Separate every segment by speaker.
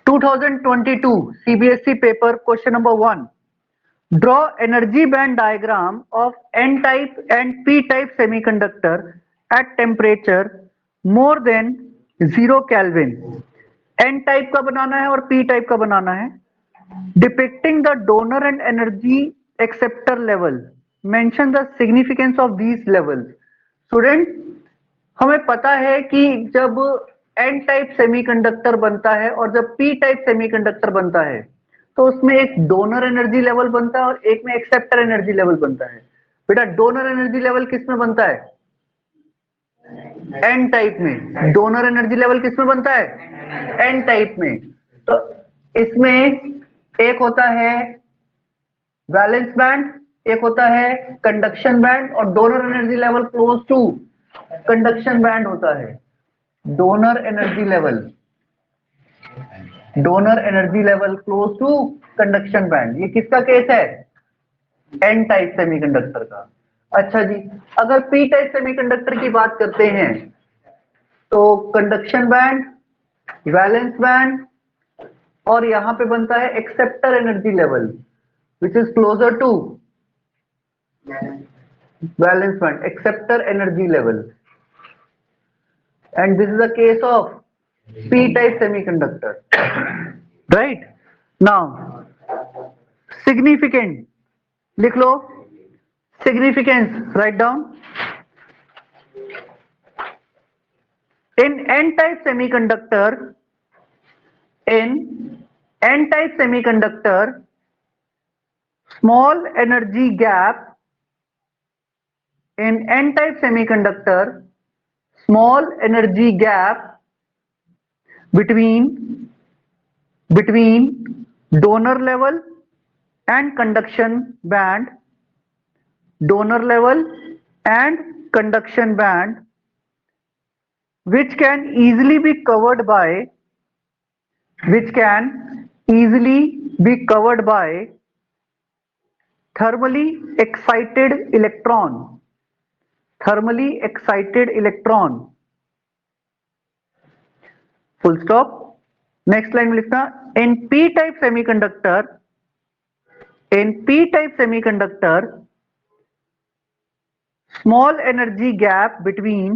Speaker 1: 2022 CBSE paper question number 1. Draw energy band diagram of N-type and P-type semiconductor at temperature more than 0 Kelvin. N-type का बनाना है और P-type का बनाना है. Depicting the donor and energy acceptor level. Mention the significance of these levels. Student, हमें पता है कि जब एन टाइप सेमीकंडक्टर बनता है और जब पी टाइप सेमीकंडक्टर बनता है तो उसमें एक डोनर एनर्जी लेवल बनता है और एक में एक्सेप्टर एनर्जी लेवल बनता है. बेटा डोनर एनर्जी लेवल किस में बनता है? एन टाइप में. डोनर एनर्जी लेवल किस में बनता है? एन टाइप में. तो इसमें एक होता है वैलेंस बैंड, एक होता है कंडक्शन बैंड और donor energy level close to conduction band होता है. Donor energy level close to conduction band. ये किसका केस है? एन टाइप सेमीकंडक्टर का. अच्छा जी, अगर पी टाइप सेमीकंडक्टर की बात करते हैं तो कंडक्शन बैंड, वैलेंस बैंड और यहां पे बनता है acceptor energy level which is closer to valence band, acceptor energy level. And this is the case of p-type semiconductor. Right? Now, significant. लिख लो. Significance. Write down. In n-type semiconductor, small energy gap. In n-type semiconductor, small energy gap between donor level and conduction band, which can easily be covered by thermally excited electron. Full stop. Next line में लिखना in p-type semiconductor small energy gap between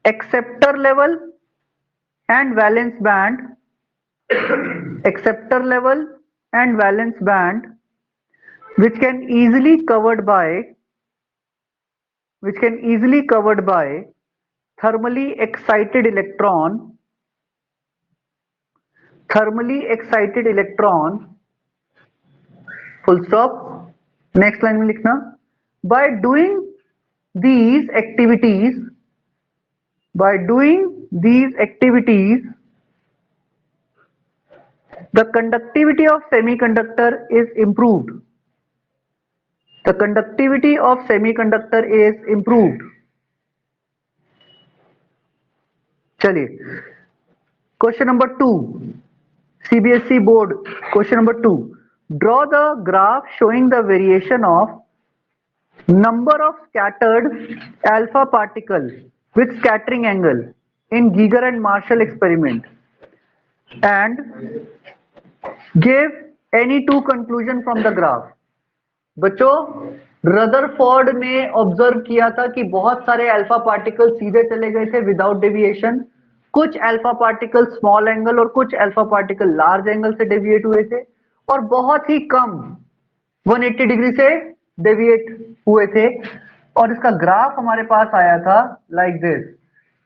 Speaker 1: acceptor level and valence band which can easily covered by thermally excited electron. Full stop. Next line में लिखना by doing these activities the conductivity of semiconductor is improved. चलिए question number 2 CBSE board. Question number 2. Draw the graph showing the variation of number of scattered alpha particle with scattering angle in Giger and Marshall experiment and give any two conclusion from the graph. बच्चों Rutherford ने observe किया था कि बहुत सारे alpha particle सीधे चले गए थे विदाउट डेविएशन. कुछ अल्फा पार्टिकल स्मॉल एंगल और कुछ अल्फा पार्टिकल लार्ज एंगल से डेविएट हुए थे और बहुत ही कम 180 डिग्री से डेविएट हुए थे. और इसका ग्राफ हमारे पास आया था like this,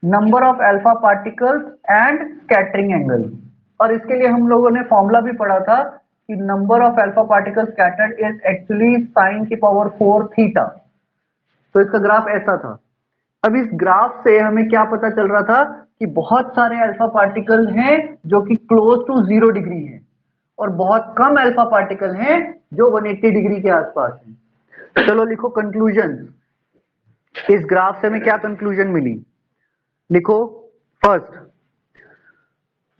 Speaker 1: number of alpha particles and scattering angle. और इसके लिए हम लोगों ने फॉर्मूला भी पढ़ा था कि number of alpha particles scattered is actually sin की पावर 4 थीटा. तो इसका ग्राफ ऐसा था. अब इस ग्राफ से हमें क्या पता चल रहा था कि बहुत सारे अल्फा पार्टिकल हैं जो कि क्लोज टू 0 डिग्री हैं और बहुत कम अल्फा पार्टिकल हैं जो 180 डिग्री के आसपास हैं. चलो लिखो कंक्लूजन. इस ग्राफ से हमें क्या कंक्लूजन मिली? लिखो. First,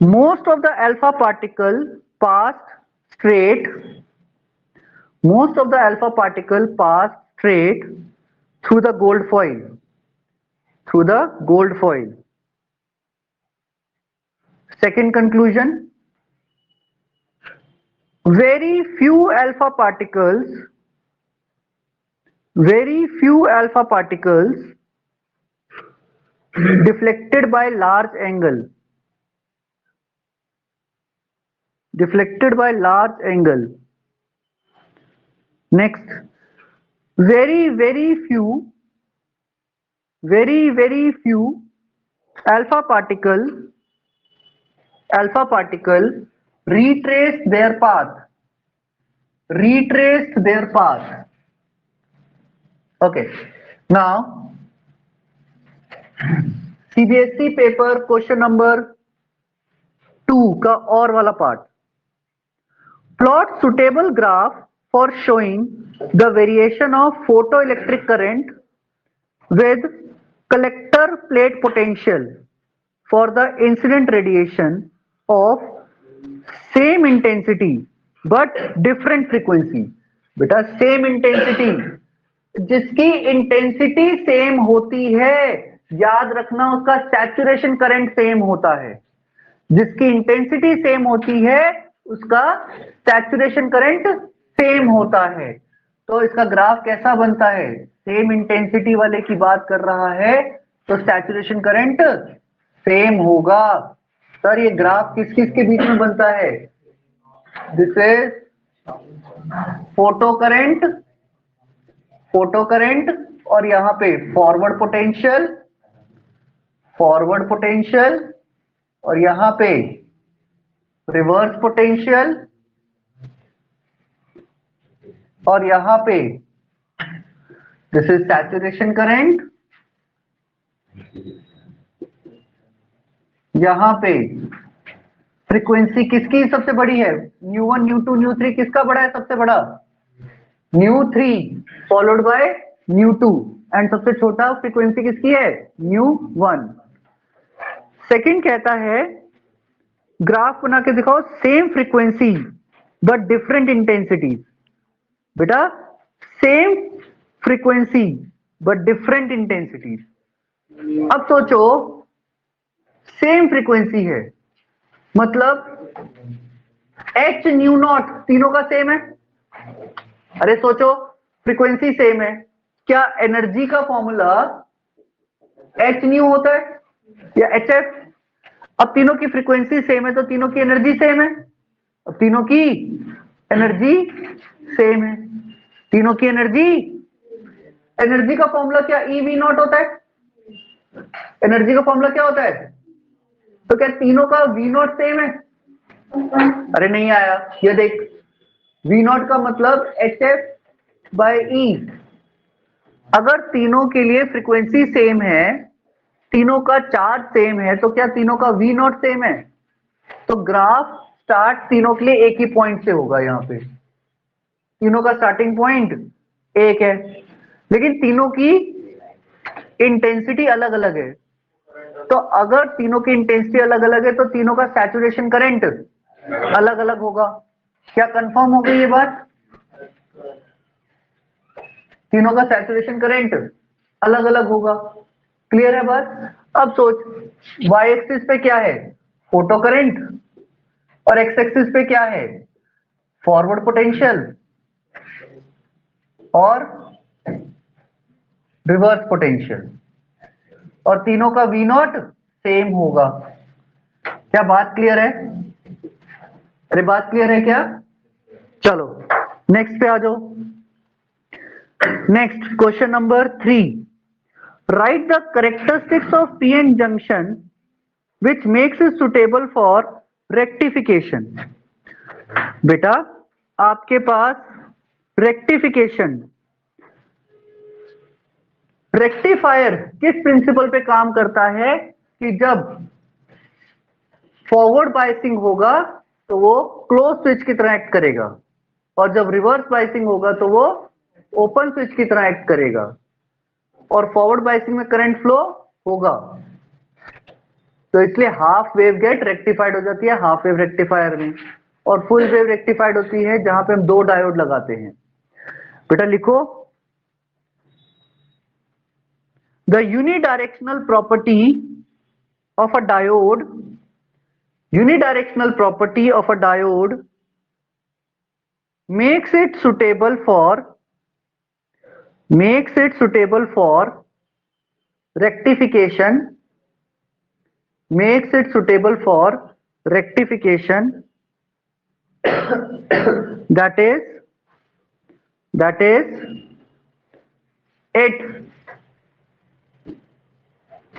Speaker 1: most of the alpha particle passed straight through the gold foil. through the gold foil. Second conclusion, very few alpha particles deflected by large angle. Next, very few alpha particle retraced their path. Okay, now CBSE paper question number 2 का और वाला part. Plot suitable graph for showing the variation of photoelectric current with collector plate potential for the incident radiation of same intensity but different frequency. बेटा same intensity, जिसकी intensity same होती है, याद रखना उसका सैचुरेशन करंट सेम होता है. जिसकी इंटेंसिटी सेम होती है उसका सैचुरेशन करंट सेम होता है. तो इसका ग्राफ कैसा बनता है? सेम इंटेंसिटी वाले की बात कर रहा है तो सैचुरेशन करंट सेम होगा. सर ये ग्राफ किस किस के बीच में बनता है? दिस इज फोटो करंट और यहां पे फॉरवर्ड पोटेंशियल और यहां पे रिवर्स पोटेंशियल और यहां पे दिस इज सैचुरेशन करंट. यहां पे फ्रीक्वेंसी किसकी सबसे बड़ी है? न्यू1, न्यू2, न्यू3 किसका बड़ा है? सबसे बड़ा न्यू3 फॉलोड बाय न्यू2 एंड सबसे छोटा फ्रीक्वेंसी किसकी है? न्यू1. सेकंड कहता है ग्राफ बना के दिखाओ same frequency but different intensities. बेटा same frequency but different intensities. अब सोचो सेम फ्रीक्वेंसी है मतलब एच न्यू नॉट तीनों का सेम है. अरे सोचो फ्रीक्वेंसी सेम है, क्या एनर्जी का फॉर्मूला एच न्यू होता है या एच एफ? अब तीनों की फ्रीक्वेंसी सेम है तो तीनों की एनर्जी सेम है. अब तीनों की एनर्जी सेम है, तीनों की एनर्जी का फॉर्मूला क्या? ई वी नॉट होता है. एनर्जी का फॉर्मूला क्या होता है? तो क्या तीनों का वी नॉट सेम है? अरे नहीं आया. ये देख वी नॉट का मतलब एच एफ बाय ई. अगर तीनों के लिए फ्रीक्वेंसी सेम है, तीनों का चार्ज सेम है, तो क्या तीनों का वी नॉट सेम है? तो ग्राफ स्टार्ट तीनों के लिए एक ही पॉइंट से होगा. यहाँ पे तीनों का स्टार्टिंग पॉइंट एक है लेकिन तीनों की इंटेंसिटी अलग अलग है. तो अगर तीनों की इंटेंसिटी अलग अलग है तो तीनों का सैचुरेशन करंट अलग अलग होगा. क्या कंफर्म हो गई ये बात? तीनों का सैचुरेशन करंट अलग अलग होगा. क्लियर है बात? अब सोच वाई एक्सिस पे क्या है? फोटो करंट और एक्स एक्सिस पे क्या है? फॉरवर्ड पोटेंशियल और रिवर्स पोटेंशियल और तीनों का वी नॉट सेम होगा. क्या बात क्लियर है? अरे बात क्लियर है क्या? चलो नेक्स्ट पे आ जाओ. Next question number 3. Right the characteristics of PN junction which makes it suitable for rectification. बेटा आपके पास रेक्टिफायर किस प्रिंसिपल पे काम करता है कि जब फॉरवर्ड बायसिंग होगा तो वो क्लोज स्विच की तरह एक्ट करेगा और जब रिवर्स बायसिंग होगा तो वो ओपन स्विच की तरह एक्ट करेगा. और फॉरवर्ड बायसिंग में करंट फ्लो होगा तो इसलिए हाफ वेव गेट रेक्टिफाइड हो जाती है हाफ वेव रेक्टिफायर में और फुल वेव रेक्टिफाइड होती है जहां पे हम दो डायोड लगाते हैं. बेटा लिखो The unidirectional property of a diode makes it suitable for rectification that is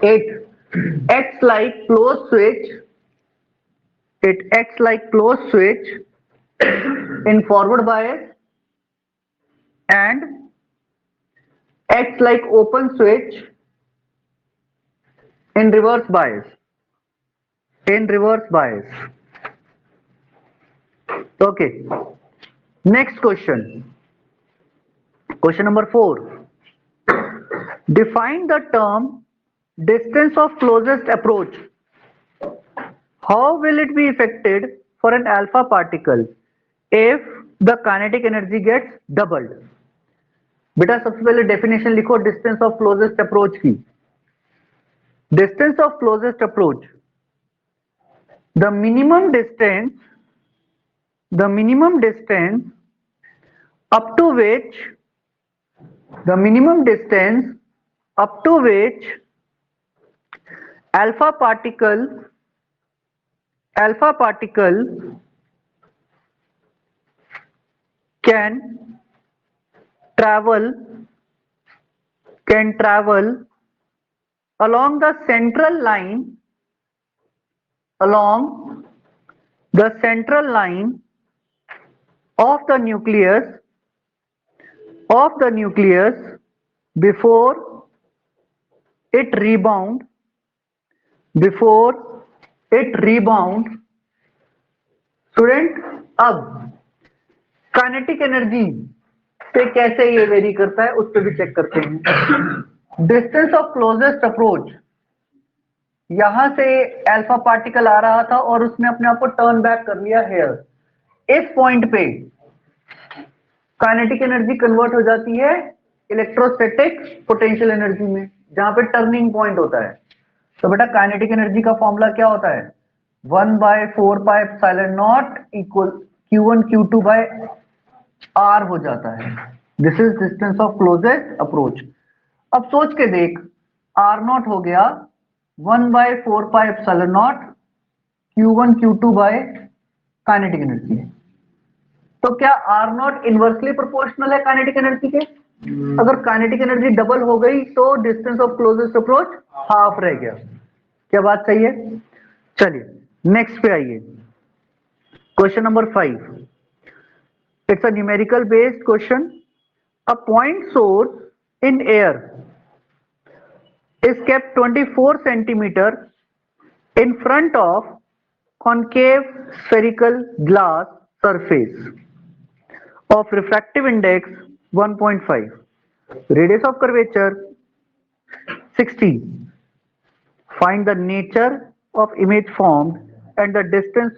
Speaker 1: it acts like closed switch in forward bias and acts like open switch in reverse bias. Okay, next question number 4. Define the term distance of closest approach. How will it be affected for an alpha particle if the kinetic energy gets doubled? बेटा सबसे पहले definition लिखो distance of closest approach की. Distance of closest approach, the minimum distance up to which alpha particle can travel along the central line of the nucleus before it rebound. Student, अब kinetic energy पे कैसे ये very करता है उस पर भी चेक करते हैं. डिस्टेंस ऑफ क्लोजेस्ट अप्रोच, यहां से अल्फा पार्टिकल आ रहा था और उसने अपने आप को टर्न बैक कर लिया हेयर. इस पॉइंट पे काइनेटिक एनर्जी कन्वर्ट हो जाती है इलेक्ट्रोस्टैटिक पोटेंशियल एनर्जी में, जहां पे टर्निंग पॉइंट होता है. तो बेटा काइनेटिक एनर्जी का फॉर्मूला क्या होता है? 1/4πε0 equal Q1 Q2 bye R हो जाता है. This is distance of closest approach. अब सोच के देख, R0 हो गया 1/4πε0 Q1 Q2 bye kinetic energy. तो क्या R0 इनवर्सली प्रोपोर्शनल है काइनेटिक एनर्जी के? अगर काइनेटिक एनर्जी डबल हो गई तो distance of closest approach half रह गया. क्या बात सही है? चलिए नेक्स्ट पे आइए. Question number 5. It's a numerical based question. A point source in air is kept 24 centimeter in front of concave spherical glass surface of refractive index 1.5, radius of curvature 60. Find the nature of image formed and the distance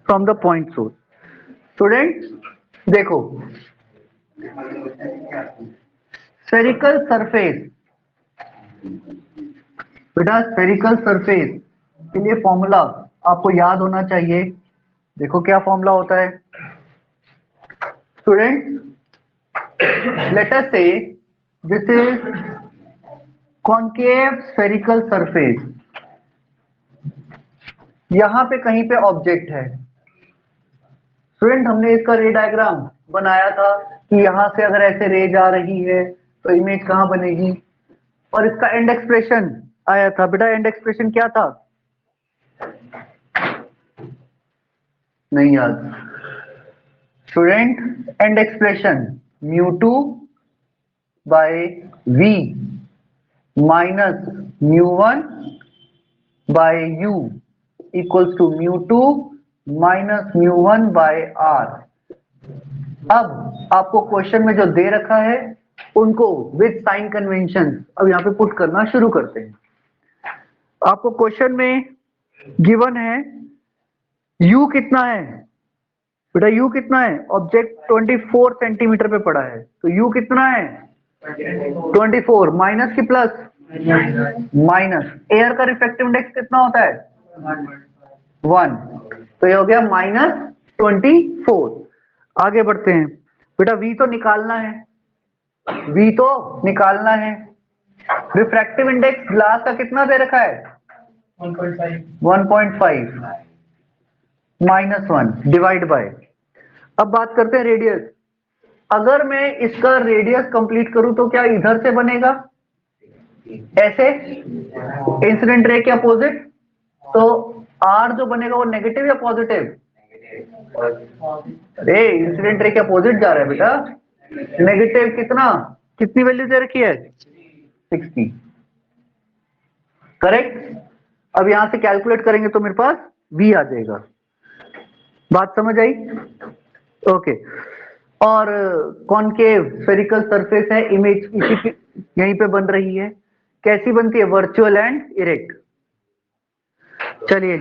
Speaker 1: from the point source. Students, देखो spherical surface, बेटा spherical surface के लिए formula आपको याद होना चाहिए. देखो क्या फॉर्मूला होता है स्टूडेंट. लेट अस से this is concave spherical surface. यहां पे कहीं पे ऑब्जेक्ट है. स्टूडेंट हमने इसका रे डायग्राम बनाया था कि यहां से अगर ऐसे रे जा रही है तो इमेज कहां बनेगी, और इसका एंड एक्सप्रेशन आया था. बेटा एंड एक्सप्रेशन क्या था? नहीं याद student. And expression μ2 by v minus μ1 by u equals to μ2 minus μ1 by r. अब आपको क्वेश्चन में जो दे रखा है उनको विद साइन कन्वेंशन अब यहाँ पे पुट करना शुरू करते हैं. आपको क्वेश्चन में गिवन है u कितना है? बेटा u कितना है? ऑब्जेक्ट 24 सेंटीमीटर पे पड़ा है, तो u कितना है? 24 माइनस की प्लस माइनस, एयर का रिफ्रैक्टिव इंडेक्स कितना होता है 1, तो ये हो गया -24। आगे बढ़ते हैं बेटा, V तो निकालना है, V तो निकालना है। रिफ्रैक्टिव इंडेक्स ग्लास का कितना दे रखा है 1.5 -1 डिवाइड बाय। अब बात करते हैं रेडियस। अगर मैं इसका रेडियस कंप्लीट करूं तो क्या इधर से बनेगा ऐसे, इंसिडेंट रे के अपोजिट, तो R जो बनेगा वो नेगेटिव या पॉजिटिव, अरे इंसिडेंट रे के अपोजिट जा रहा है बेटा, नेगेटिव। कितना, कितनी वैल्यू दे रखी है 60, करेक्ट। अब यहां से कैलकुलेट करेंगे तो मेरे पास V आ जाएगा। बात समझ आई? ओके। और कॉनकेव स्फेरिकल सरफेस है, इमेज इसी की यहीं पे बन रही है। कैसी बनती है, वर्चुअल एंड इरेक्ट। चलिए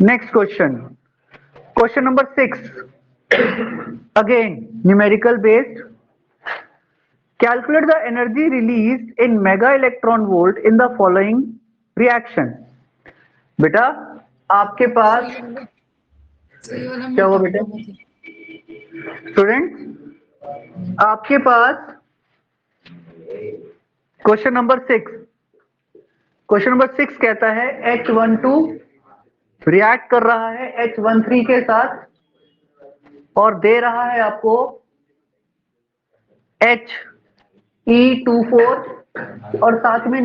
Speaker 1: next question, question number 6, again numerical based. Calculate the energy release in mega electron volt in the following reaction. बेटा आपके पास क्या हुआ बेटा, स्टूडेंट आपके पास क्वेश्चन नंबर 6 कहता है H12 रिएक्ट कर रहा है H13 के साथ और दे रहा है आपको He24 और साथ में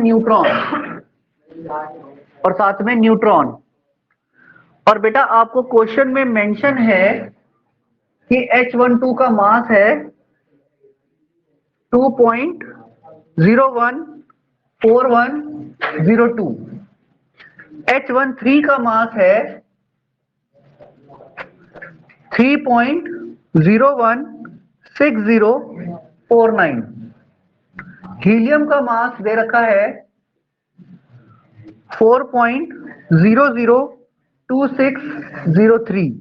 Speaker 1: न्यूट्रॉन। और बेटा आपको क्वेश्चन में मेंशन है कि H12 का मास है 2.014102, H13 का मास है 3.016049, हीलियम का मास दे रखा है 4.002603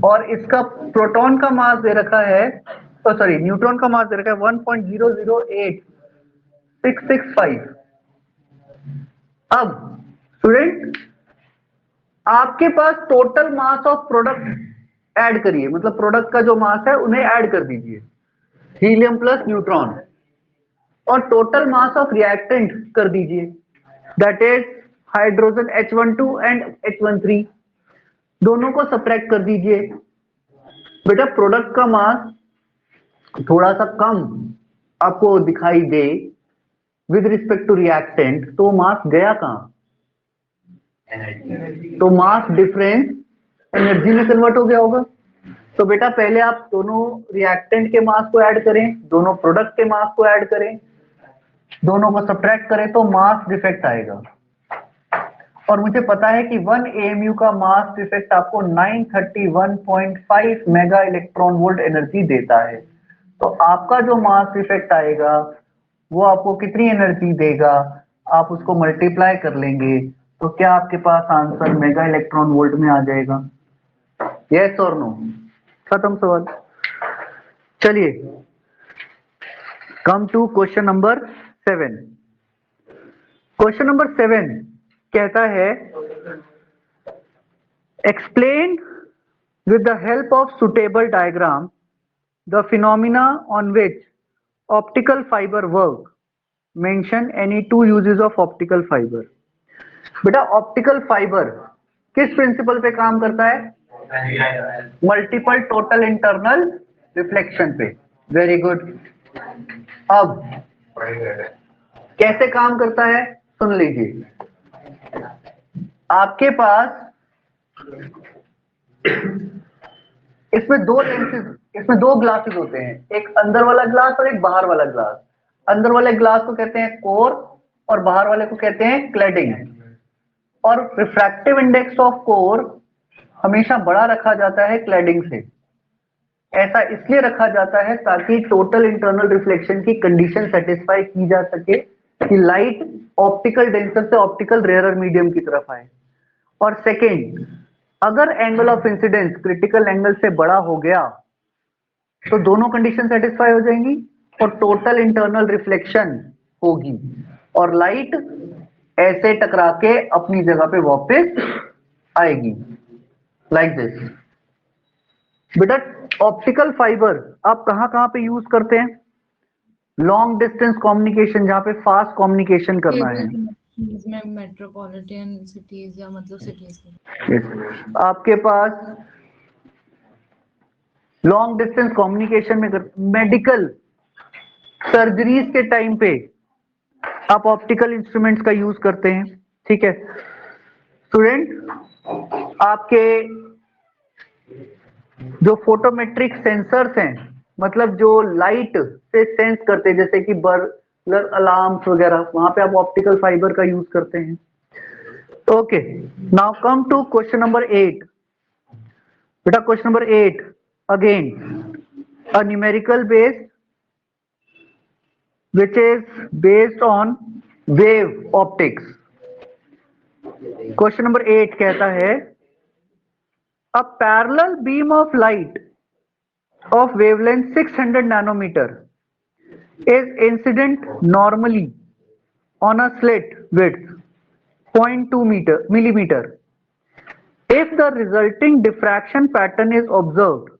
Speaker 1: और इसका प्रोटॉन का मास दे रखा है, न्यूट्रॉन का मास दे रखा है 1.008665। अब स्टूडेंट आपके पास total mass of product add करिए, मतलब प्रोडक्ट का जो मास है उन्हें ऐड कर दीजिए, हीलियम प्लस न्यूट्रॉन, और टोटल मास ऑफ रिएक्टेंट कर दीजिए, that is hydrogen H12 and H13, दोनों को सब्ट्रैक्ट कर दीजिए। बेटा प्रोडक्ट का मास थोड़ा सा कम आपको दिखाई दे विद रिस्पेक्ट टू रिएक्टेंट, तो मास गया कहां, तो मास डिफरेंस एनर्जी में कन्वर्ट हो गया होगा। तो बेटा पहले आप दोनों रिएक्टेंट के मास को ऐड करें, दोनों प्रोडक्ट के मास को ऐड करें, दोनों को सब्ट्रैक्ट करें तो मास डिफेक्ट आएगा। और मुझे पता है कि 1 AMU का मास डिफेक्ट आपको 931.5 मेगा इलेक्ट्रॉन वोल्ट एनर्जी देता है। तो आपका जो मास डिफेक्ट आएगा वो आपको कितनी एनर्जी देगा, आप उसको मल्टीप्लाई कर लेंगे तो क्या आपके पास आंसर मेगा इलेक्ट्रॉन वोल्ट में आ जाएगा, यस और नो, खत्म सवाल। चलिए come to question number 7। Question number 7 कहता है explain with the help of suitable diagram the phenomena on which optical fibre work, mention any 2 uses of optical fibre. बेटा ऑप्टिकल फाइबर किस प्रिंसिपल पे काम करता है, मल्टीपल टोटल इंटरनल रिफ्लेक्शन पे, very good. अब कैसे काम करता है सुन लीजिए, आपके पास इसमें दो लेंसेज, इसमें दो ग्लासेस होते हैं, एक अंदर वाला ग्लास और एक बाहर वाला ग्लास। अंदर वाले ग्लास को कहते हैं कोर और बाहर वाले को कहते हैं क्लैडिंग। और रिफ्रैक्टिव इंडेक्स ऑफ कोर हमेशा बड़ा रखा जाता है क्लैडिंग से। ऐसा इसलिए रखा जाता है ताकि टोटल इंटरनल रिफ्लेक्शन की कंडीशन सेटिस्फाई की जा सके कि लाइट ऑप्टिकल डेंसर से ऑप्टिकल रेयरर मीडियम की तरफ आए। और सेकेंड, अगर angle of incidence critical angle से बड़ा हो गया तो दोनों कंडीशन सेटिस्फाई हो जाएंगी और टोटल इंटरनल रिफ्लेक्शन होगी। और लाइट ऐसे टकरा के अपनी जगह पे वापस आएगी, लाइक दिस। बेटा ऑप्टिकल फाइबर आप कहां कहां पे यूज करते हैं? लॉन्ग डिस्टेंस कम्युनिकेशन, जहां पे फास्ट कम्युनिकेशन करना है।
Speaker 2: में मेट्रोपॉलिटन सिटीज या मतलब सिटीज में।
Speaker 1: yes. आपके पास लॉन्ग डिस्टेंस कम्युनिकेशन में मेडिकल सर्जरीज के टाइम पे आप ऑप्टिकल इंस्ट्रूमेंट्स का यूज करते हैं, ठीक है स्टूडेंट। आपके जो फोटोमेट्रिक सेंसर्स हैं, मतलब जो लाइट से सेंस करते हैं, जैसे कि बर्गलर अलार्म्स वगैरह, वहां पे आप ऑप्टिकल फाइबर का यूज करते हैं। Okay, now come to question number 8। बेटा question number 8 again a numerical base which is based on wave optics। Question number 8 कहता है a parallel beam of light of wavelength 600 nanometer is incident normally on a slit width 0.2 millimeter. If the resulting diffraction pattern is observed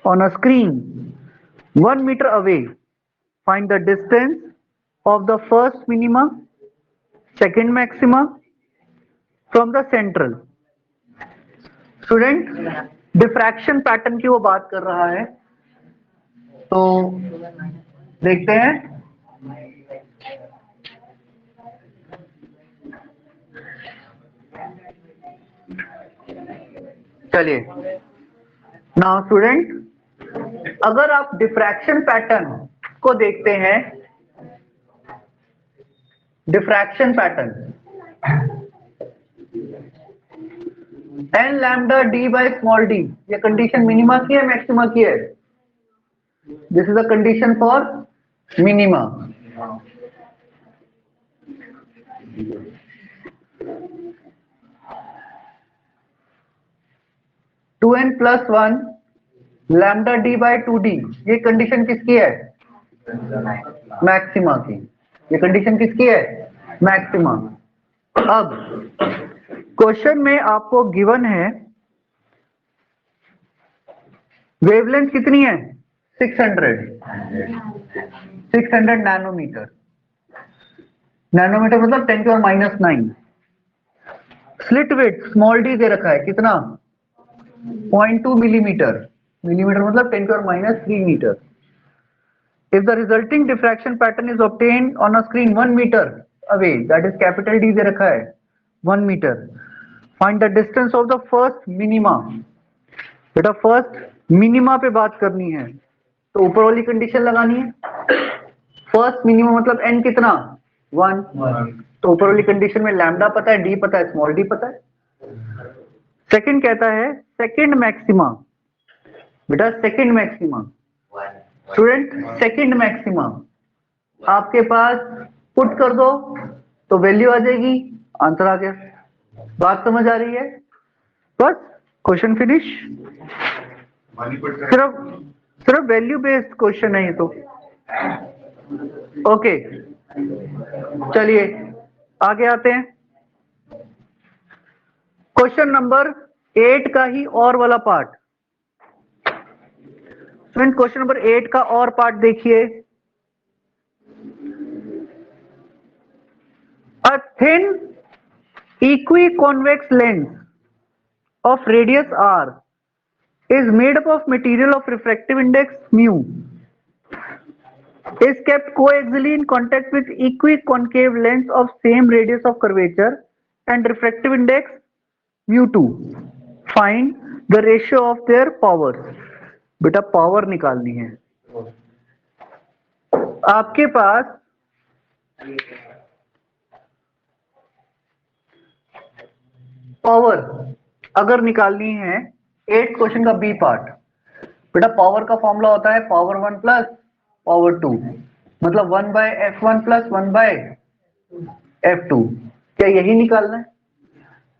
Speaker 1: on a screen 1 meter away, find the distance of the first minima, second maxima from the central। Student diffraction pattern की वो बात कर रहा है, तो देखते हैं। चलिए नाउ स्टूडेंट, अगर आप डिफ्रैक्शन पैटर्न को देखते हैं, diffraction pattern N lambda D by small D, ये कंडीशन मिनिमा की है मैक्सिमा की है? This is a condition for minima. Two N plus one lambda D by two D, ये कंडीशन किसकी है? मैक्सिमा की। ये कंडीशन किसकी है? मैक्सिमा। अब क्वेश्चन में आपको गिवन है वेवलेंथ कितनी है? 600 नैनोमीटर। नैनोमीटर मतलब 10⁻⁹। स्लिट विड्थ स्मॉल डी दे रखा है कितना? 0.2 मिलीमीटर। मिलीमीटर मतलब 10⁻³ metre. If the resulting diffraction pattern is obtained on a screen 1 meter away, that is capital D दे रखा है 1 meter, find the distance of the first minima। बेटा first minima पे बात करनी है तो ऊपर वाली कंडीशन लगानी है। फर्स्ट मिनिमा मतलब n कितना? 1। तो ऊपर वाली कंडीशन में लैम्डा पता है, डी पता है, स्मॉल डी पता है। सेकंड कहता है सेकंड मैक्सिमा। बेटा second maxima student, second maxima आपके पास पुट कर दो तो वैल्यू आ जाएगी, आंसर आ गया। बात समझ आ रही है? बस क्वेश्चन फिनिश। सिर्फ वैल्यू बेस्ड क्वेश्चन है ये तो। ओके चलिए आगे आते हैं। क्वेश्चन नंबर 8 का ही और वाला पार्ट। क्वेश्चन नंबर 8 का और पार्ट देखिए। A thin equiconvex lens of radius r is made up of material of refractive index mu, is kept coaxially in contact with equiconcave lens of same radius of curvature and refractive index mu2। Find the ratio of their powers। बेटा power निकालनी है। आपके पास power अगर निकालनी है 8 question का B part, बेटा power का फॉर्मूला होता है पावर 1 प्लस पावर 2, मतलब 1/f1 प्लस 1/f2। क्या यही निकालना है?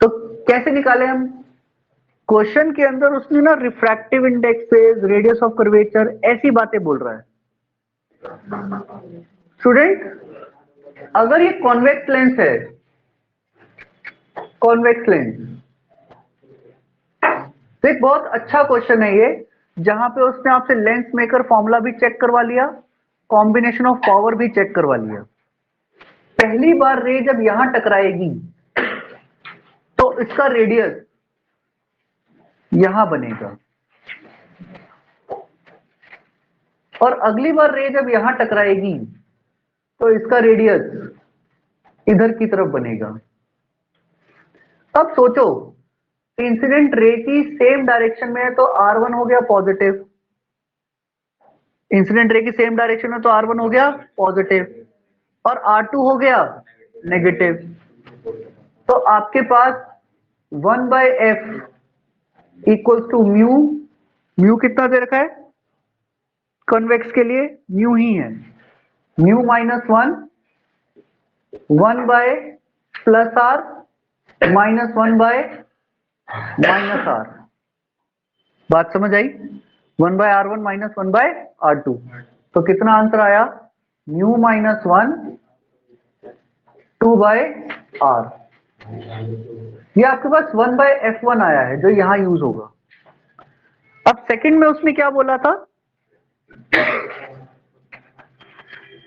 Speaker 1: तो कैसे निकाले हम? क्वेश्चन के अंदर उसने ना refractive indexes, radius of curvature ऐसी बातें बोल रहा है। स्टूडेंट अगर ये कॉन्वेक्स लेंस है, कॉन्वेक्स लेंस, तो एक बहुत अच्छा क्वेश्चन है ये, जहां पे उसने आपसे लेंस मेकर फॉर्मूला भी चेक करवा लिया, कॉम्बिनेशन ऑफ पावर भी चेक करवा लिया। पहली बार रे जब यहां टकराएगी तो इसका रेडियस यहां बनेगा, और अगली बार रे जब यहां टकराएगी तो इसका रेडियस इधर की तरफ बनेगा। अब सोचो, इंसिडेंट रे की सेम डायरेक्शन में है तो R1 हो गया पॉजिटिव, इंसिडेंट रे की सेम डायरेक्शन में तो R1 हो गया पॉजिटिव, और R2 हो गया नेगेटिव। तो आपके पास 1/f equals to mu, mu कितना दे रखा है कन्वेक्स के लिए, म्यू ही है, म्यू -1 1/+r -1/-r। बात समझ आई? 1/r1 -1/r2, तो कितना आंसर आया? Mu -1 2/r। ये आपके पास 1/f1 आया है जो यहां यूज होगा। अब सेकंड में उसने क्या बोला था?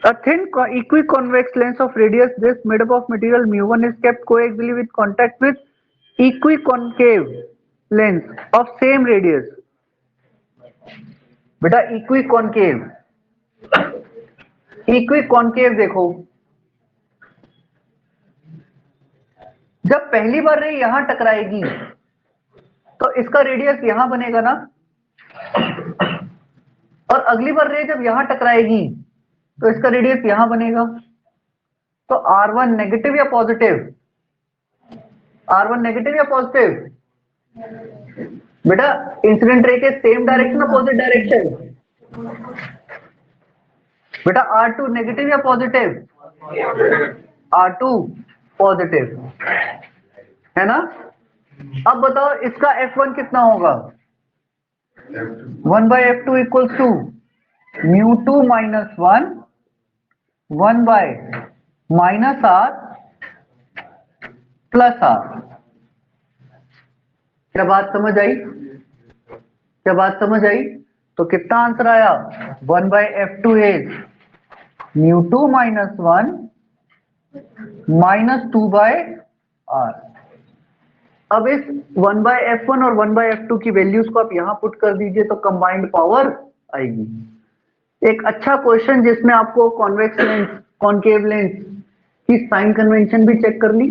Speaker 1: A thin equiconvex lens of radius this made up of material mu1 is kept coaxially with contact with equiconcave lens of same radius. बेटा equiconcave, equiconcave देखो, जब पहली बार रे यहां टकराएगी तो इसका रेडियस यहां बनेगा ना, और अगली बार रे जब यहां टकराएगी तो इसका रेडियस यहां बनेगा। तो R1 नेगेटिव या पॉजिटिव? R1 नेगेटिव या पॉजिटिव? बेटा इंसिडेंट रे के सेम डायरेक्शन अपोजिट डायरेक्शन? बेटा R2 नेगेटिव या पॉजिटिव? R2 पॉजिटिव है ना। अब बताओ इसका F1 कितना होगा? 1/f2 equals to μ2 -1 1/-r plus r। क्या बात समझ आई? क्या बात समझ आई? तो कितना आंसर आया? 1/f2 is μ2 -1 -2/r। अब इस 1/f1 और 1/f2 की वैल्यूज को आप यहां पुट कर दीजिए तो कंबाइंड पावर आएगी। एक अच्छा क्वेश्चन जिसमें आपको कॉन्वेक्स लेंस, कॉनकेव लेंस की साइन कन्वेंशन भी चेक कर ली,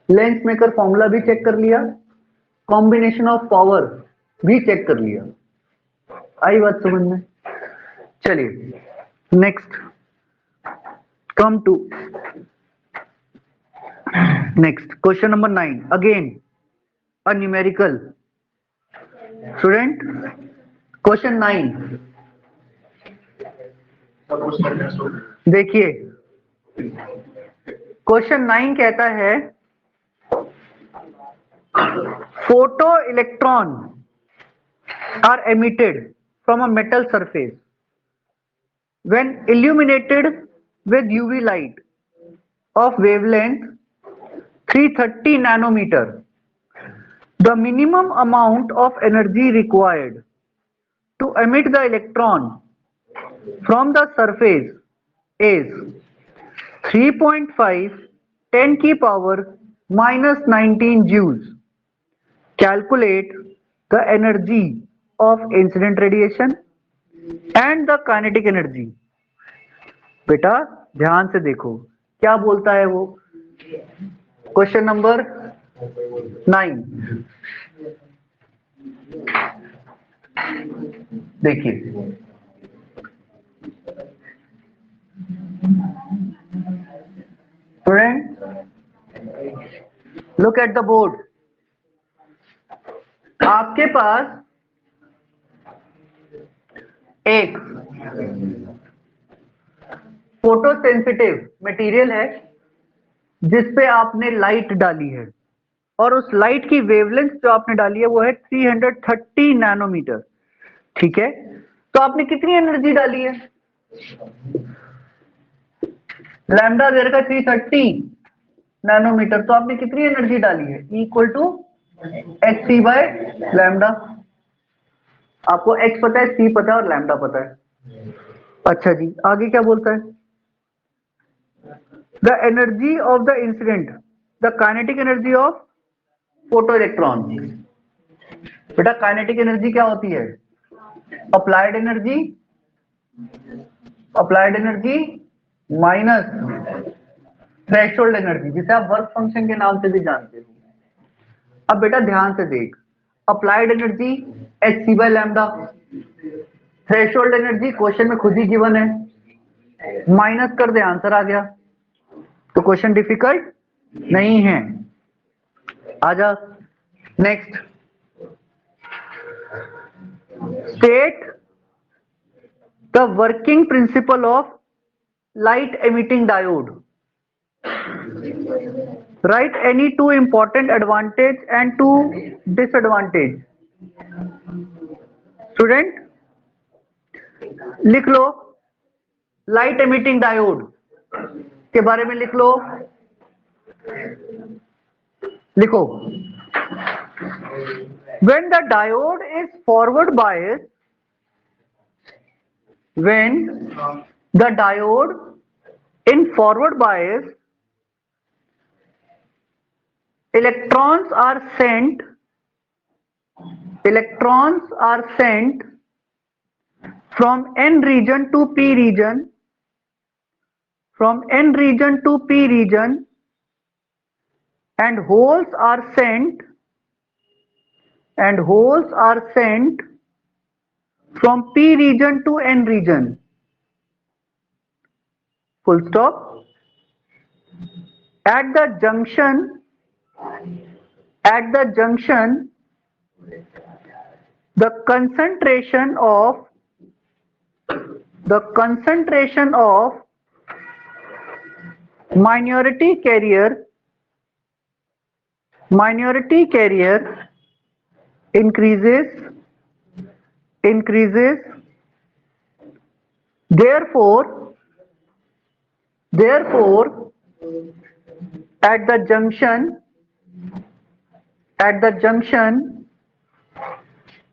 Speaker 1: लेंस मेकर फॉर्मूला भी चेक कर लिया, कॉम्बिनेशन ऑफ पावर भी चेक कर लिया। आई बात समझ में? चलिए next, come to next question number 9, again a numerical. Student question 9 देखिए, क्वेश्चन 9 कहता है photo electron are emitted from a metal surface when illuminated with UV light of wavelength 330 nanometer. The minimum amount of energy required to emit the electron from the surface is 3.5 10 की power -19 joules. Calculate the energy of incident radiation and the kinetic energy. बेटा ध्यान से देखो क्या बोलता है वो। Question number 9 देखिए, student look at the board. आपके पास एक फोटो सेंसिटिव मटेरियल है जिस पे आपने लाइट डाली है, और उस लाइट की वेवलेंथ जो आपने डाली है वो है 330 नैनोमीटर। ठीक है, तो आपने कितनी एनर्जी डाली है? लैम्डा दे रखा 330 नैनोमीटर, तो आपने कितनी एनर्जी डाली है, equal to H C by lambda. आपको एक्स पता है, सी पता है और लैम्डा पता है। अच्छा जी, आगे क्या बोलता है, the energy of the incident, the kinetic energy of photo electron. बेटा काइनेटिक एनर्जी क्या होती है, applied energy, applied energy minus threshold energy, जिसे आप वर्क फंक्शन के नाम से भी जानते हो। अब बेटा ध्यान से देख, applied energy H C by lambda, threshold energy question में खुद ही गिवन है, माइनस कर दे आंसर आ गया। तो क्वेश्चन डिफिकल्ट नहीं है। आजा next, state the working principle of light emitting diode. Write any two important advantage and two disadvantage. Student, लिख लो लाइट एमिटिंग डायोड के बारे में, लिख लो, लिखो। When the diode is forward biased, when the diode in forward bias, electrons are sent from n region to p region, from n region to p region, and holes are sent from p region to n region, full stop. At the junction, the concentration of minority carrier increases. Therefore at the junction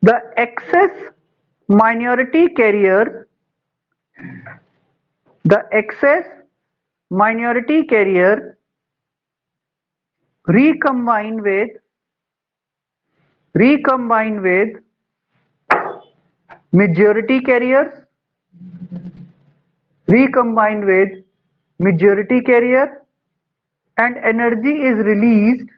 Speaker 1: the excess minority carrier recombine with majority carriers, and energy is released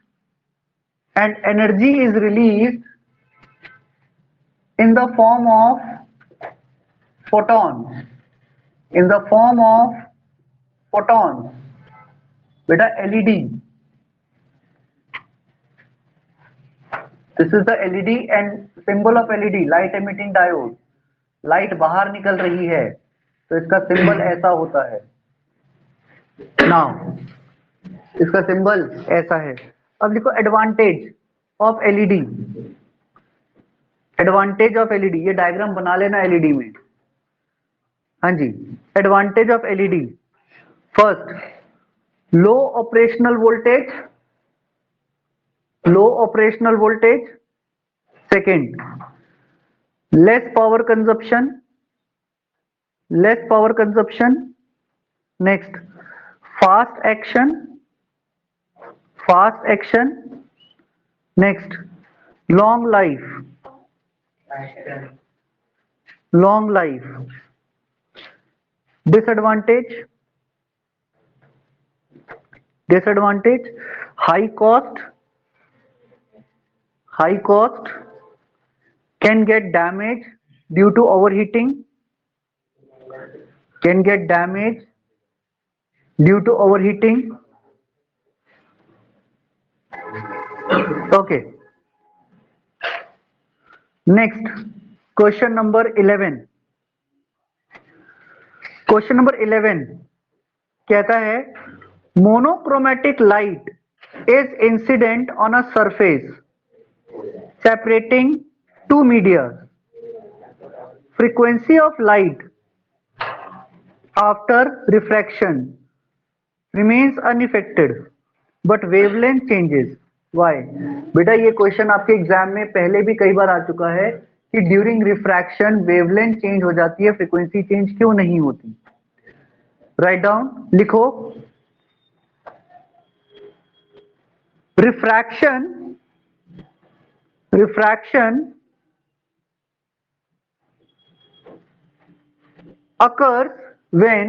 Speaker 1: in the form of photons, beta LED. This is the LED and symbol of LED, light emitting diode. Light बाहर निकल रही है तो इसका symbol ऐसा होता है। Now इसका सिंबल ऐसा है। अब लिखो advantage of LED. Advantage of LED, ये डायग्राम बना लेना एलईडी में। हाँ जी, advantage of LED, first low operational voltage, second less power consumption, next fast action, next long life, disadvantage high cost, can get damaged due to overheating, okay. Next question number 11 कहता है monochromatic light is incident on a surface separating two media. Frequency of light after refraction remains unaffected but wavelength changes. Why? बेटा ये question आपके exam में पहले भी कई बार आ चुका है कि ड्यूरिंग रिफ्रैक्शन वेवलेंथ चेंज हो जाती है, फ्रीक्वेंसी चेंज क्यों नहीं होती? राइट डाउन, लिखो। Refraction occurs when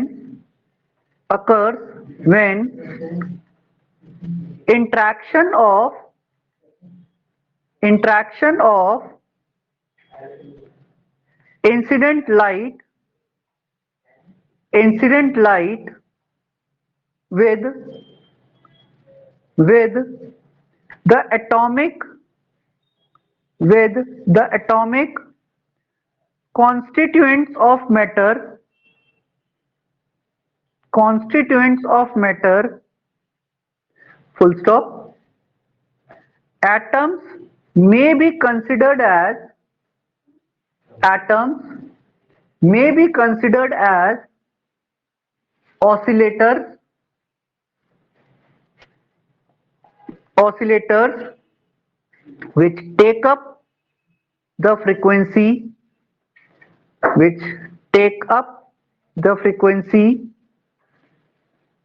Speaker 1: interaction of incident light with the atomic constituents of matter, full stop. Atoms may be considered as oscillators which take up the frequency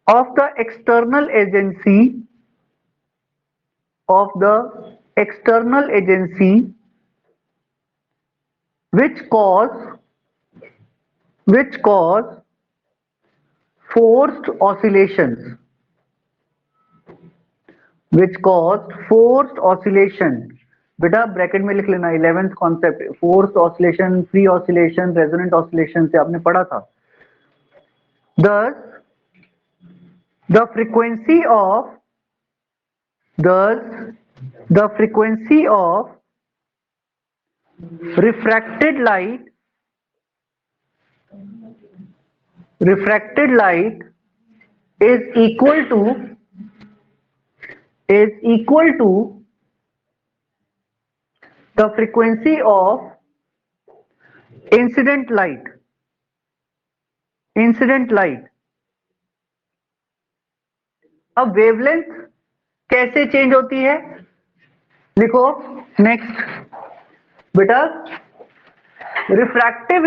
Speaker 1: of the external agency which cause forced oscillations. बेटा bracket में लिख लेना 11th concept, forced oscillation, free oscillation, resonant oscillation से आपने पढ़ा था। Thus, the frequency of refracted light is equal to the frequency of incident light. अब wavelength कैसे चेंज होती है? लिखो नेक्स्ट बेटा, रिफ्रैक्टिव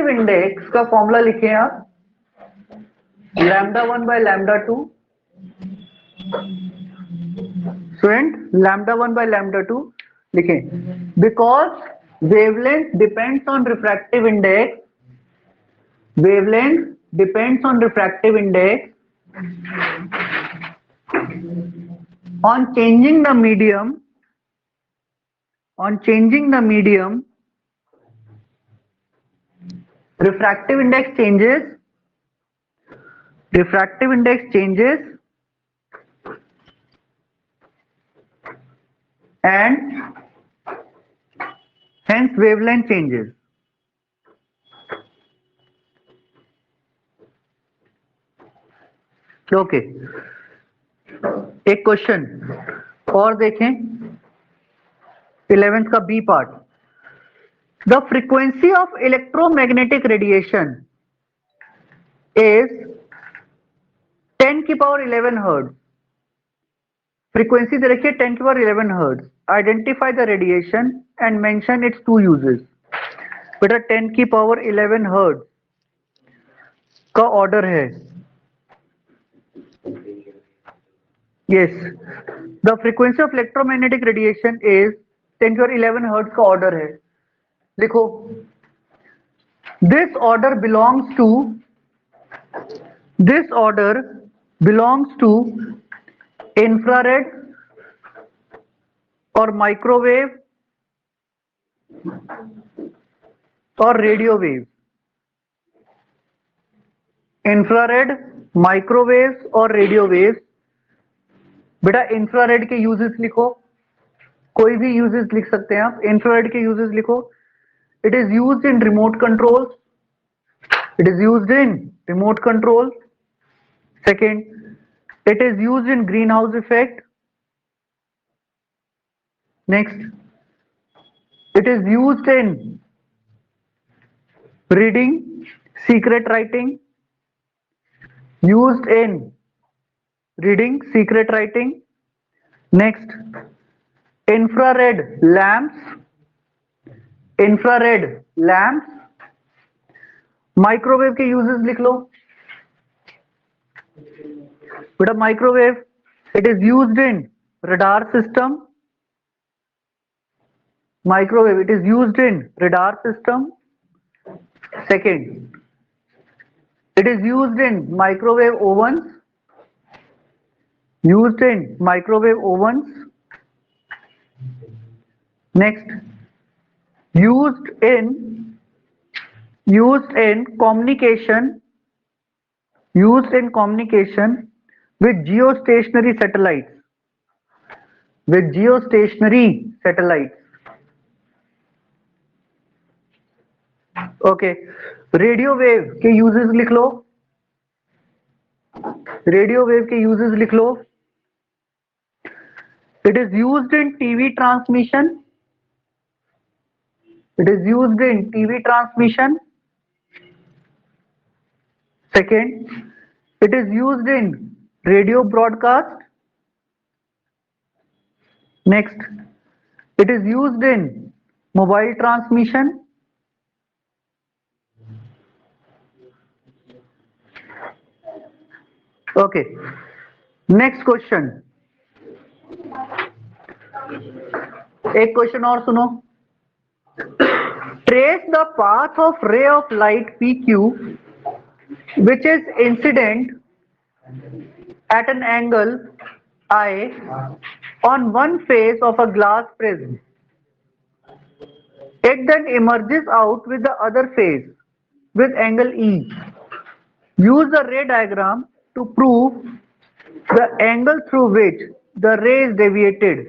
Speaker 1: इंडेक्स का फॉर्मूला लिखे आप, λ1 by λ2, स्टूडेंट λ1 by λ2 लिखें, because wavelength depends on refractive index, on changing the medium, refractive index changes and hence wavelength changes. Okay, एक क्वेश्चन और देखें 11th का B part. The frequency of electromagnetic radiation is 10 की power 11 hertz. Frequency दे रखिए 10 की power 11 hertz. Identify the radiation and mention its two uses. बेटा 10 की power 11 hertz का ऑर्डर है, yes, the frequency of electromagnetic radiation is 10 to 11 hertz का order है। लिखो, this order belongs to infrared और माइक्रोवेव और रेडियो वेव। इंफ्रारेड, माइक्रोवेव और रेडियो वेव। बेटा इंफ्रारेड के यूजेस लिखो, कोई भी यूजेस लिख सकते हैं आप। इंफ्रारेड के यूजेस लिखो, it is used in remote control, second it is used in green house effect, next it is used in reading secret writing, used in reading, secret writing. Next, infrared lamps, infrared lamps. Microwave के uses लिख लो बेटा। Microwave, it is used in radar system. Microwave, it is used in radar system. Second, it is used in microwave ovens. Used in microwave ovens. Next, used in communication. Used in communication with geostationary satellites. With geostationary satellites. Okay, radio wave के uses लिख लो। Radio wave के uses लिख लो। It is used in TV transmission. It is used in TV transmission. Second, it is used in radio broadcast. Next, it is used in mobile transmission. Okay, next question. एक question और सुनो। Trace the path of ray of light PQ which is incident at an angle I on one face of a glass prism. It then emerges out with the other face with angle E. Use the ray diagram to prove the angle through which the ray is deviated.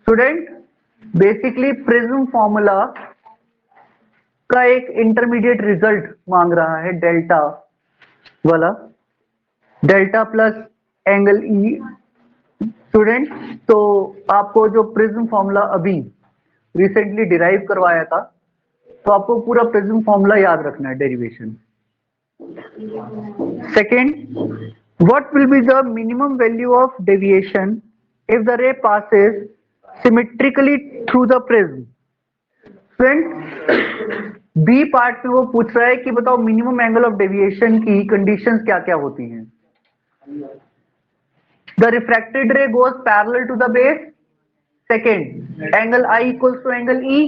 Speaker 1: Student, basically prism formula का एक intermediate result मांग रहा है, delta वाला, delta plus angle E. Student, तो आपको जो prism formula अभी रिसेंटली डिराइव करवाया था, तो आपको पूरा प्रिज्म फॉर्मूला याद रखना है, derivation. Second, what will be the minimum value of deviation if the ray passes symmetrically through the prism. Student, B part में वो पूछ रहा है कि बताओ मिनिमम एंगल ऑफ डेविएशन की कंडीशंस क्या क्या होती हैं। The refracted ray goes parallel to the base. Second, angle I equals to angle E।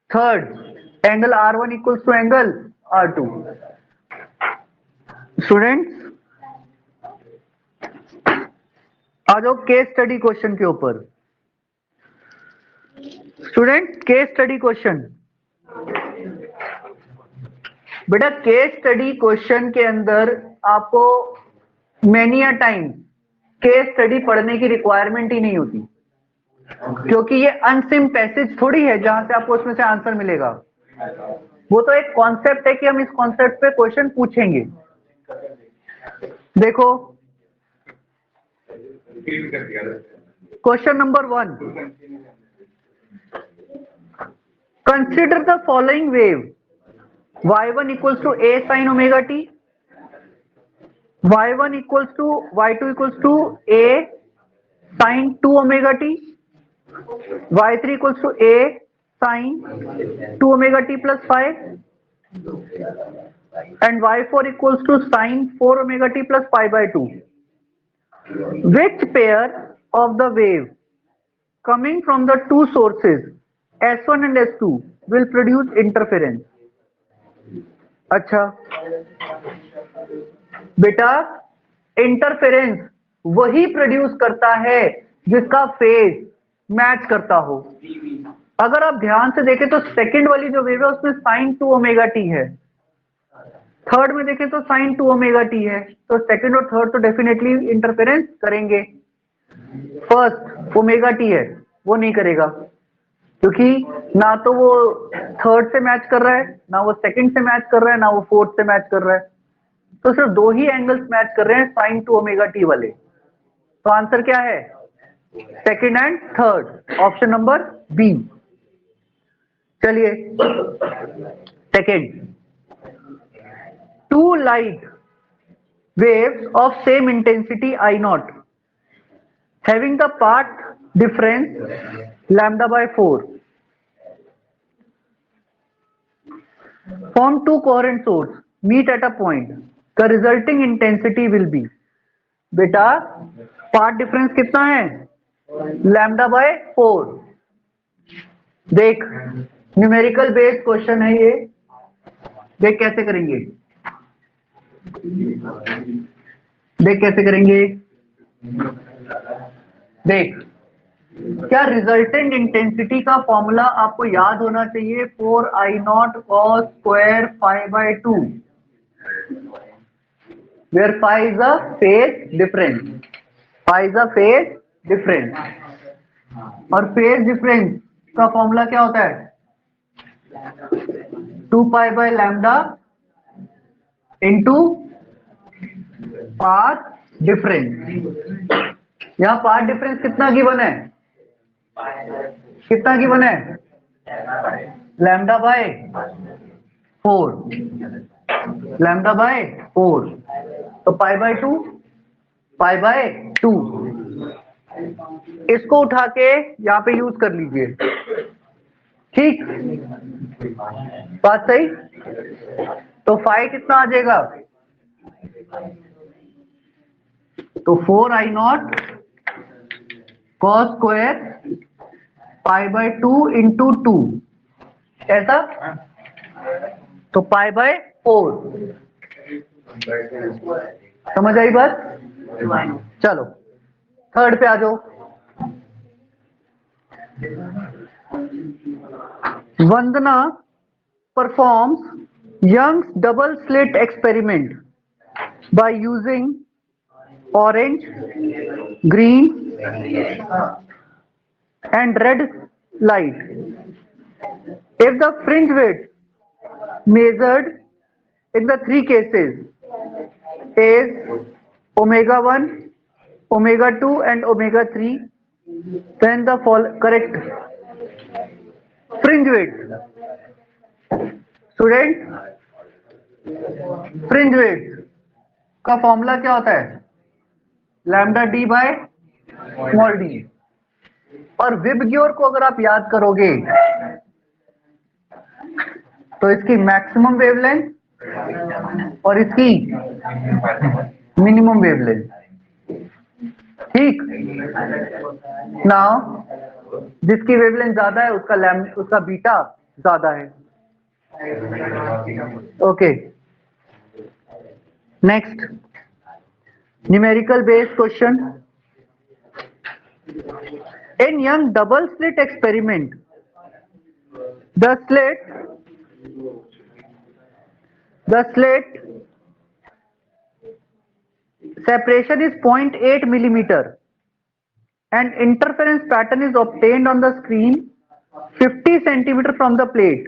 Speaker 1: Third, angle R1 equals to angle R2। Students, आ जाओ केस स्टडी क्वेश्चन के ऊपर। Student, case study question. बेटा, case study question के अंदर आपको many a time case study पढ़ने की रिक्वायरमेंट ही नहीं होती, क्योंकि ये अनसिम पैसेज थोड़ी है जहां से आपको उसमें से आंसर मिलेगा। वो तो एक कॉन्सेप्ट है कि हम इस कॉन्सेप्ट पे क्वेश्चन पूछेंगे। देखो, question number 1, consider the following wave y1 equals to a sin omega t, y1 equals to y2 equals to a sin 2 omega t, y3 equals to a sin 2 omega t plus 5, and y4 equals to sin 4 omega t plus pi by 2. Which pair of the wave coming from the two sources S1 and S2 will produce interference? अच्छा बेटा, interference वही produce करता है जिसका phase match करता हो। अगर आप ध्यान से देखें तो सेकंड वाली जो वेव है उसमें sin 2 ओमेगा टी है, थर्ड में देखें तो sin 2 ओमेगा टी है, तो सेकंड और थर्ड तो डेफिनेटली इंटरफेरेंस करेंगे। फर्स्ट ओमेगा टी है वो नहीं करेगा, क्योंकि ना तो वो थर्ड से मैच कर रहा है, ना वो सेकंड से मैच कर रहा है, ना वो फोर्थ से मैच कर रहा है। तो सिर्फ दो ही एंगल्स मैच कर रहे हैं sin 2 ओमेगा टी वाले। तो आंसर क्या है? Second and third, option number B. चलिए, second, two light waves of same intensity I naught having the path difference lambda by 4 form two coherent source meet at a point. The resulting intensity will be, बेटा path difference कितना है lambda by 4. देख numerical based question है ये. देख कैसे करेंगे, देख कैसे करेंगे. देख क्या रिजल्टेंट इंटेंसिटी का फॉर्मूला आपको याद होना चाहिए 4I0 cos square phi by 2 where phi is a phase difference. Phi is a phase difference. और phase difference का फॉर्मूला क्या होता है 2 pi by lambda into path difference. यहाँ पाथ डिफरेंस कितना गिवन है, कितना गिवन है लैम्डा बाय 4, लैम्डा बाय 4. तो पाई बाय 2, पाई बाय 2 इसको उठा के यहाँ पे यूज कर लीजिए. ठीक, बात सही. तो फाई कितना आ जाएगा, तो 4I0 cos square pi by 2 into 2 ऐसा, तो पाई बाय 4. समझ आई बात. चलो थर्ड पे आ जाओ. Vandana performs Young's double slit experiment by using orange, green and red light. If the fringe width measured in the three cases is omega 1, omega 2 and omega 3, then the correct fringe width. Student, fringe width का formula क्या होता है lambda D by small D. और VIBGYOR को अगर आप याद करोगे तो इसकी मैक्सिमम वेवलेंथ और इसकी मिनिमम वेवलेंथ. ठीक, नाउ जिसकी वेवलेंथ ज्यादा है उसका बीटा ज्यादा है. Okay, next numerical based question. In young double slit experiment, the slit separation is 0.8 millimeter and interference pattern is obtained on the screen 50 centimeter from the plate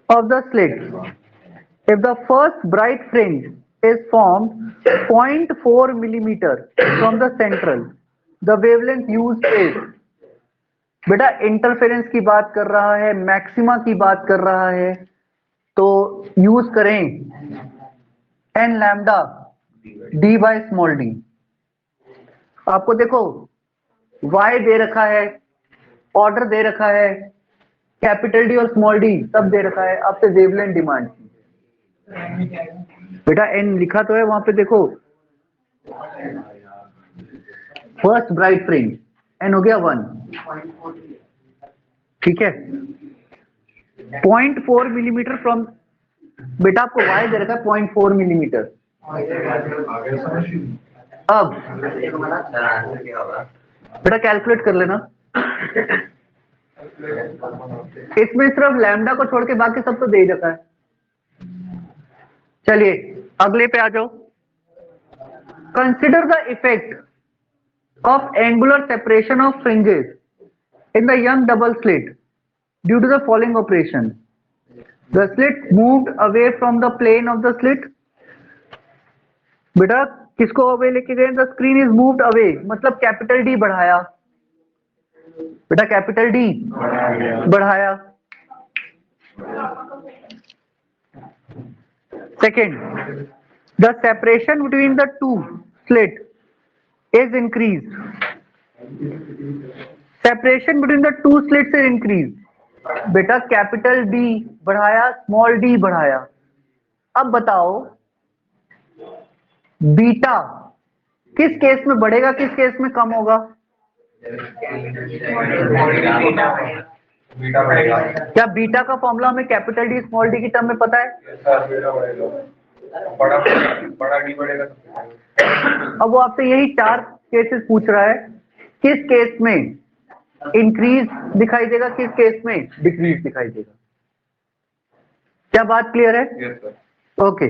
Speaker 1: of the slit. If the first bright fringe is formed 0.4 millimeter from the central, the wavelength used is, बेटा interference की बात कर रहा है, maxima की बात कर रहा है, तो यूज करें N lambda D by small D. आपको देखो वाई दे रखा है, ऑर्डर दे रखा है, कैपिटल डी और स्मॉल डी सब दे रखा है, आपसे वेवलेंथ डिमांड. बेटा एन लिखा तो है वहां पे, देखो फर्स्ट ब्राइट फ्रिंज एन हो गया 1. ठीक है, 0.4 मिलीमीटर फ्रॉम, बेटा आपको वाई दे रखा है 0.4 मिलीमीटर. अब बेटा कैलकुलेट कर लेना, इसमें सिर्फ लैम्डा को छोड़ के बाकी सब तो दे ही रखा है. चलिए अगले पे आ जाओ. Consider the effect of angular separation of fringes in the Young double slit due to the following operation. The slit moved away from the plane of the slit. बेटा किसको अवे लेके गए, the screen is moved away, मतलब capital D बढ़ाया. बेटा capital D बढ़ाया. Second, the separation between the two slit is increased. Separation between the two slits is increased. बेटा capital D बढ़ाया, स्मॉल d बढ़ाया. अब बताओ बीटा किस केस में बढ़ेगा, किस केस में कम होगा?
Speaker 3: बीटा बढ़ेगा।
Speaker 1: क्या बीटा का फॉर्मूला हमें कैपिटल डी स्मॉल डी की टर्म में पता है?
Speaker 3: बड़ा डी बढ़ेगा।
Speaker 1: अब वो आपसे यही 4 केसेस पूछ रहा है, किस केस में इंक्रीज दिखाई देगा, किस केस में डिक्रीज दिखाई देगा. क्या बात क्लियर है?
Speaker 3: Yes sir.
Speaker 1: ओके.